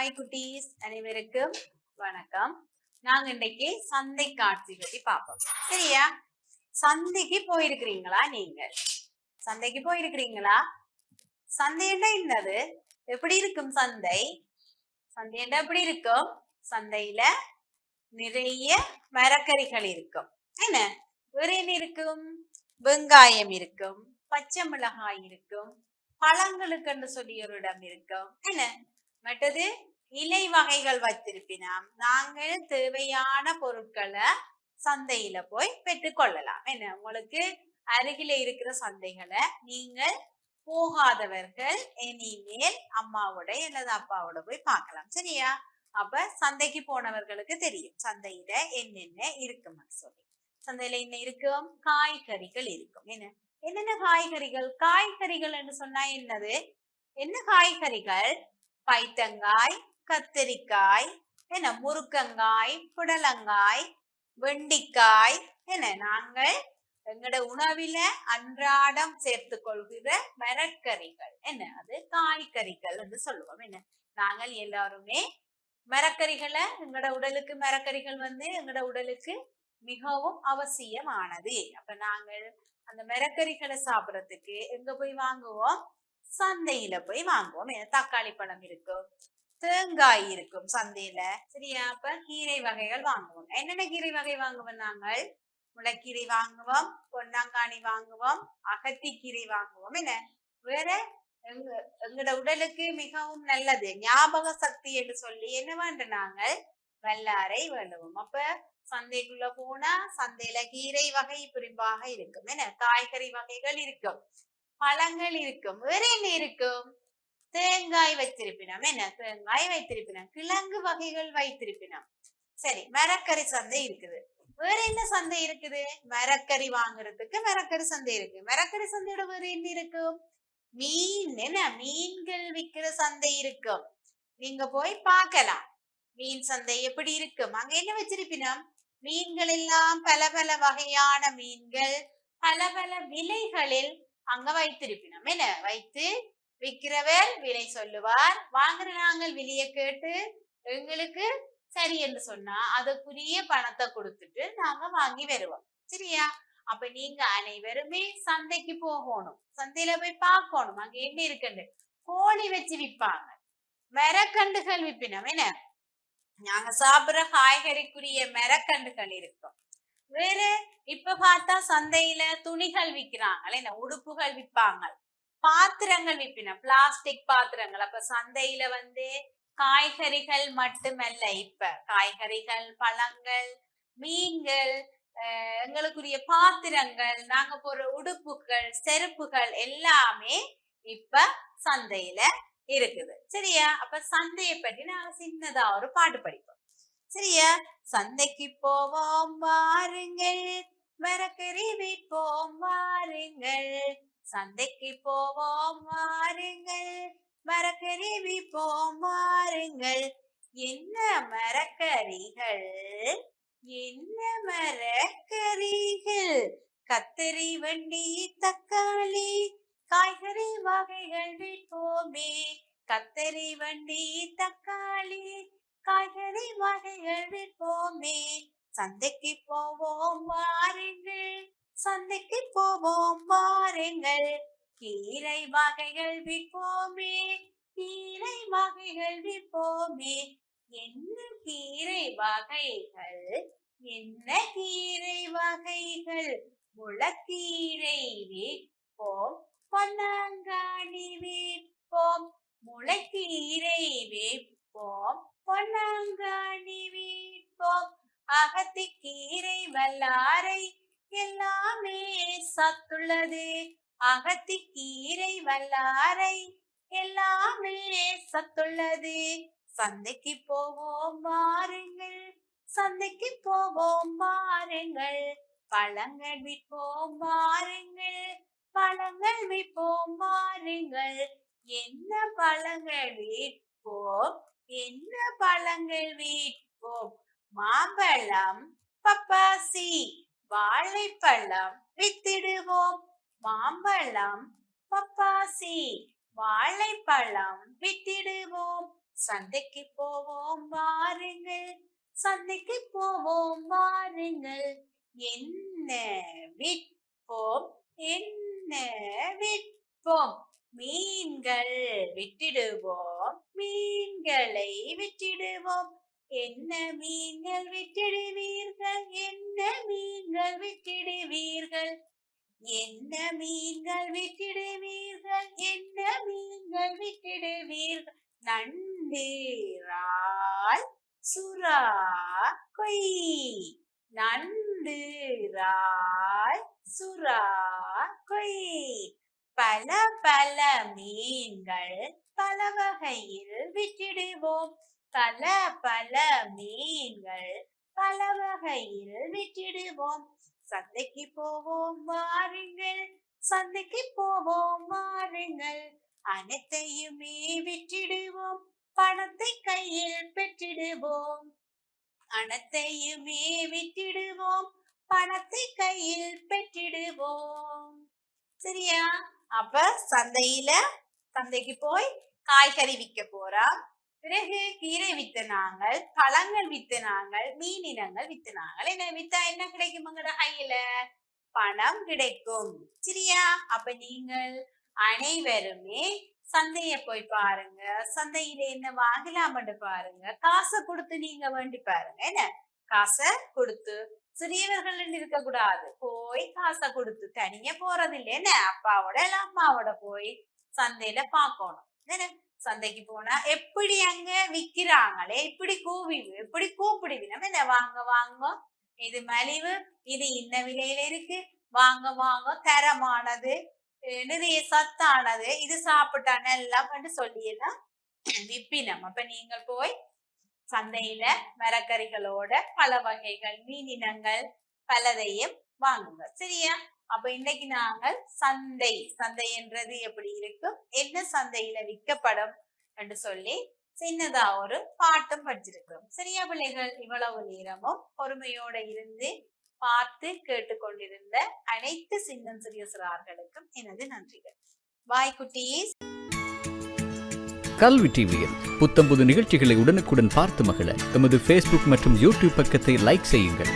Hi குட்டீஸ், அனைவருக்கும் வணக்கம். நாங்க இன்னைக்கு சந்தை காட்சி பத்தி பார்ப்போம். சரியா? சந்தைக்கு போயிருக்கிறீங்களா? நீங்கள் சந்தைக்கு போயிருக்கிறீங்களா? சந்தை என்னது? எப்படி இருக்கும் சந்தை? சந்தை எப்படி இருக்கும்? சந்தையில நிறைய மரக்கறிகள் இருக்கும். என்ன வேற என்ன இருக்கும்? வெங்காயம் இருக்கும், பச்சை மிளகாய் இருக்கும், பழங்களுக்கு என்று சொல்லி ஒரு இடம் இருக்கும். என்ன மற்றது இலை வகைகள் வைத்திருப்பினோம். நாங்கள் தேவையான பொருட்களை சந்தையில போய் பெற்றுக்கொள்ளலாம். என்ன உங்களுக்கு அருகில இருக்கிற சந்தைகளை நீங்கள் போகாதவர்கள் இனிமேல் அம்மாவோட அல்லது அப்பாவோட போய் பார்க்கலாம். சரியா? அப்ப சந்தைக்கு போனவர்களுக்கு தெரியும் சந்தையில என்னென்ன இருக்குன்னு சொல்லி. சந்தையில என்ன இருக்கும்? காய்கறிகள் இருக்கும். என்னென்ன காய்கறிகள்? காய்கறிகள் என்று சொன்னா என்னது? என்ன காய்கறிகள்? பைத்தங்காய், கத்தரிக்காய், முருக்கங்காய், புடலங்காய், வெண்டிக்காய், நாங்கள் எங்களோட உணவில அன்றாடம் சேர்த்து கொள்கிற மரக்கறிகள். அது காய்கறிகள் என்று சொல்லுவோம். நாங்கள் எல்லாருமே மரக்கறிகளை எங்களோட உடலுக்கு மரக்கறிகள் எங்களோட உடலுக்கு மிகவும் அவசியமானது. அப்ப நாங்கள் அந்த மரக்கறிகளை சாப்பிடறதுக்கு எங்க போய் வாங்குவோம்? சந்தையில போய் வாங்குவோம். தக்காளி பழம் இருக்கும், தேங்காய் இருக்கும் சந்தையில. சரியா? அப்ப கீரை வகைகள் வாங்குவோம். என்னென்ன கீரை வகை வாங்குவோம்? நாங்கள் முளைக்கீரை வாங்குவோம், பொன்னாங்கானி வாங்குவோம், அகத்திக்கீரை வாங்குவோம். வேற எங்களோட உடலுக்கு மிகவும் நல்லது, ஞாபக சக்தி என்று சொல்லி என்ன வேண்ட நாங்கள் வல்லாரை வேண்டுவோம். அப்ப சந்தைக்குள்ள போனா சந்தையில கீரை வகை புரிம்பாக இருக்கும். காய்கறி வகைகள் இருக்கும், பழங்கள் இருக்கும். வேற என்ன இருக்கும்? தேங்காய் வைத்திருப்பினோம். தேங்காய் வைத்திருப்பினோம், கிழங்கு வகைகள் வைத்திருப்பினோம். சரி, மரக்கறி சந்தை இருக்குது. வேற என்ன சந்தை இருக்குது? மரக்கறி வாங்குறதுக்கு மரக்கறி சந்தை இருக்கு. மரக்கறி சந்தையோட வேற என்ன இருக்கும்? மீன், மீன்கள் விற்கிற சந்தை இருக்கும். நீங்க போய் பார்க்கலாம் மீன் சந்தை எப்படி இருக்கும். அங்க என்ன வச்சிருப்பினோம்? மீன்கள் எல்லாம் பல பல வகையான மீன்கள் பல பல விலைகளில் அங்க வைத்திருப்பினோம். வைத்து விற்கிறவர் விலை சொல்லுவார், வாங்குற நாங்கள் விலையை கேட்டு எங்களுக்கு சரி என்று சொன்னா அதுக்குரிய பணத்தை கொடுத்துட்டு நாங்க வாங்கி வருவோம். சரியா? அப்ப நீங்க அனைவருமே சந்தைக்கு போகணும், சந்தையில போய் பார்க்கணும் அங்க என்ன இருக்குன்னு. கோழி வச்சு விற்பாங்க, மரக்கண்டுகள் விற்பினோம். நாங்க சாப்பிடுற காய்கறிக்குரிய மரக்கண்டுகள் இருக்கும். வேற இப்ப பார்த்தா சந்தையில துணிகள் விற்கிறாங்க, உடுப்புகள் விற்பாங்க, பாத்திரங்கள் விற்பின, பிளாஸ்டிக் பாத்திரங்கள். அப்ப சந்தையில காய்கறிகள் மட்டுமல்ல, இப்ப காய்கறிகள், பழங்கள், மீன்கள், எங்களுக்குரிய பாத்திரங்கள், நாங்க போற உடுப்புகள், செருப்புகள் எல்லாமே இப்ப சந்தையில இருக்குது. சரியா? அப்ப சந்தையை பற்றி நாங்க சின்னதா ஒரு பாட்டு படிப்போம். சரியா? சந்தைக்கு போவோம் வாருங்கள், மரக்கறி விற்போம் வாருங்கள். சந்தைக்கு போவோம் வாருங்கள், மரக்கறி விற்போம் வாருங்கள். என்ன மரக்கறிகள்? என்ன மரக்கறிகள்? கத்தரி, வெண்டி, தக்காளி, காய்கறி வகைகள் விற்போமே. கத்தரி, வண்டி, தக்காளி, காய்கறி வகைகள் விற்போமே. சந்தைக்கு போவோம் வாருங்கள், சந்தைக்கு போவோம் வாருங்கள். கீரை வகைகள் விற்போமே, கீரை வகைகள் விற்போமே. என்ன கீரை வகைகள்? என்ன கீரை வகைகள்? முளைக்கீரை விற்போம், பொன்னாங்கானி விற்போம். முளைக்கீரை விற்போம், பொன்னாங்கானி விற்போம். அகத்திக்கீரை, வல்லாரை எல்லாமே சத்துள்ளது. அகத்திக்கீரை, வல்லாரை எல்லாமே சத்துள்ளது. சந்தைக்கு போவோம் வாருங்கள், சந்தைக்கு போவோம் வாருங்கள். பழங்கள் விற்போம் வாருங்கள், பழங்கள் விற்போம் வாருங்கள். என்ன பழங்கள் விற்போம்? என்ன பழங்கள் விற்போம்? மாம்பழம், பப்பாசி, வாழைப்பழம் வித்திடுவோம். மாம்பழம், பப்பாசி, வாழைப்பழம் வித்திடுவோம். சந்தைக்கு போவோம் வாருங்கள், சந்தைக்கு போவோம் வாருங்கள், என்ன விற்போம் என்ன விற்போம், மீன்கள் விட்டிடுவோம் மீன்களை விட்டிடுவோம், என்ன மீன்கள் விட்டிடுவீர்கள் என்ன மீன்கள் விட்டிடுவீர்கள், என்ன மீன்கள் விட்டிடுவீர்கள் என்ன மீன்கள் விட்டிடுவீர்கள், நண்டு இறால் சுறா கொய், நண்டு இறால் சுறா கொய், பல பல மீன்கள் பல வகையில் விட்டிடுவோம், பல பல மீன்கள் பல வகையில் விட்டிடுவோம், சந்தைக்கு போவோம் வாருங்கள், சந்தைக்கு போவோம் வாருங்கள், அனைத்தையுமே விட்டிடுவோம், பணத்தை கையில் பெற்றிடுவோம், அனைத்தையுமே விட்டிடுவோம், பணத்தை கையில் பெற்றிடுவோம். சரியா? அப்ப சந்தைக்கு போய் காய்கறி விற்க போறோம், பிறகு கீரை வித்தனாங்கள், பழங்கள் வித்தனாங்கள், மீனினங்கள் வித்தனாங்கள். என்ன வித்தா என்ன கிடைக்கும்? உங்களோட கையில பணம் கிடைக்கும். சரியா? அப்ப நீங்கள் அனைவருமே சந்தைய போய் பாருங்க, சந்தையில என்ன வாங்கலாம்னு பாருங்க, காசை கொடுத்து நீங்க வேண்டி பாருங்க. என்ன காசை கொடுத்து, சிறியவர்கள் இருக்க கூடாது, போய் காசை கொடுத்து தனியா போறது இல்லை. என்ன அப்பாவோட இல்ல அம்மாவோட போய் சந்தையில பாக்கணும். என்ன சந்தைக்கு போனா எப்படி அங்க விக்கிறாங்களே இப்படி எப்படி கூப்பிடுவீங்க, என்ன வாங்க வாங்க, இது மலிவு, இது இன்ன விலையில இருக்கு, வாங்க வாங்க, தரமானது, நிறைய சத்தானது, இது சாப்பிட்டா எல்லாம் சொல்லியெல்லாம் விப்பினம். அப்ப நீங்கள் போய் சந்தையில மரக்கறிகளோட பல வகைகள் மீனினங்கள் பலதையும் வாங்குங்க. சரியா? அப்ப இன்னைக்கு நாங்கள் சந்தை என்றது எப்படி இருக்கும், என்ன சந்தையில விற்கப்படும் என்று சொல்லி சின்னதா ஒரு பாட்டும் படிச்சிருக்கிறோம். சரியா பிள்ளைகள்? இவ்வளவு நேரமும் பொறுமையோட இருந்து பார்த்து கேட்டுக்கொண்டிருந்த அனைத்து சின்னம் சிறிய சிறார்களுக்கும் எனது நன்றிகள். பாய் குட்டீஸ். கல்வி டிவியில் புத்தம்புது நிகழ்ச்சிகளை உடனுக்குடன் பார்த்து மகிழ எமது Facebook மற்றும் YouTube பக்கத்தை லைக் செய்யுங்கள்.